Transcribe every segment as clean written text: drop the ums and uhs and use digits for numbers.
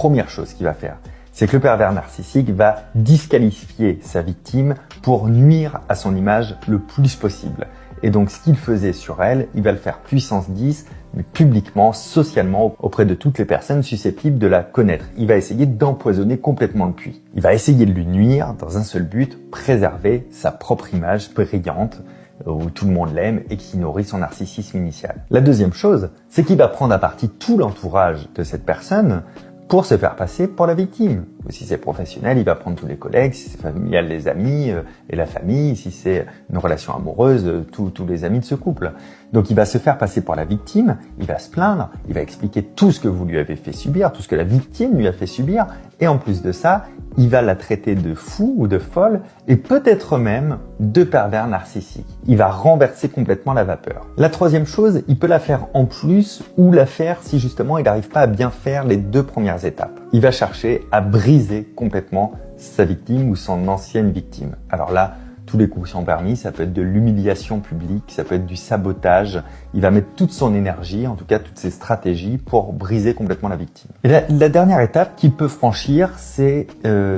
première chose qu'il va faire, c'est que le pervers narcissique va disqualifier sa victime pour nuire à son image le plus possible. Et donc ce qu'il faisait sur elle, il va le faire puissance 10, mais publiquement, socialement, auprès de toutes les personnes susceptibles de la connaître. Il va essayer d'empoisonner complètement le puits. Il va essayer de lui nuire dans un seul but, préserver sa propre image brillante, où tout le monde l'aime et qui nourrit son narcissisme initial. La deuxième chose, c'est qu'il va prendre à partie tout l'entourage de cette personne pour se faire passer pour la victime. Ou si c'est professionnel, il va prendre tous les collègues, si c'est familial, les amis et la famille, si c'est une relation amoureuse, tous les amis de ce couple. Donc il va se faire passer pour la victime, il va se plaindre, il va expliquer tout ce que vous lui avez fait subir, tout ce que la victime lui a fait subir, et en plus de ça, il va la traiter de fou ou de folle, et peut-être même de pervers narcissique. Il va renverser complètement la vapeur. La troisième chose, il peut la faire en plus, ou la faire si justement il n'arrive pas à bien faire les deux premières étapes. Il va chercher à briser complètement sa victime ou son ancienne victime. Alors là, tous les coups sont permis, ça peut être de l'humiliation publique, ça peut être du sabotage. Il va mettre toute son énergie, en tout cas toutes ses stratégies pour briser complètement la victime. Et la dernière étape qu'il peut franchir, c'est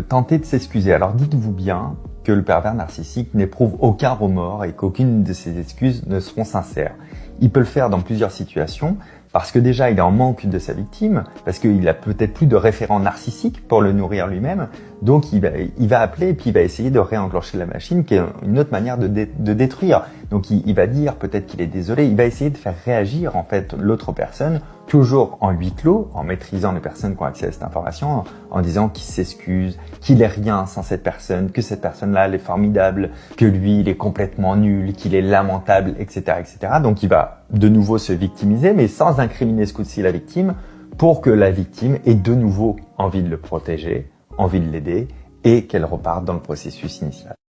tenter de s'excuser. Alors dites-vous bien que le pervers narcissique n'éprouve aucun remords et qu'aucune de ses excuses ne seront sincères. Il peut le faire dans plusieurs situations, parce que déjà il est en manque de sa victime, parce qu'il a peut-être plus de référent narcissique pour le nourrir lui-même, donc il va appeler et puis il va essayer de réenclencher la machine, qui est une autre manière de détruire. Donc il va dire peut-être qu'il est désolé, il va essayer de faire réagir en fait l'autre personne, toujours en huis clos, en maîtrisant les personnes qui ont accès à cette information, en disant qu'il s'excuse, qu'il est rien sans cette personne, que cette personne-là elle est formidable, que lui il est complètement nul, qu'il est lamentable, etc., etc. Donc il va de nouveau se victimiser, mais sans incriminer ce coup-ci la victime, pour que la victime ait de nouveau envie de le protéger, envie de l'aider, et qu'elle reparte dans le processus initial.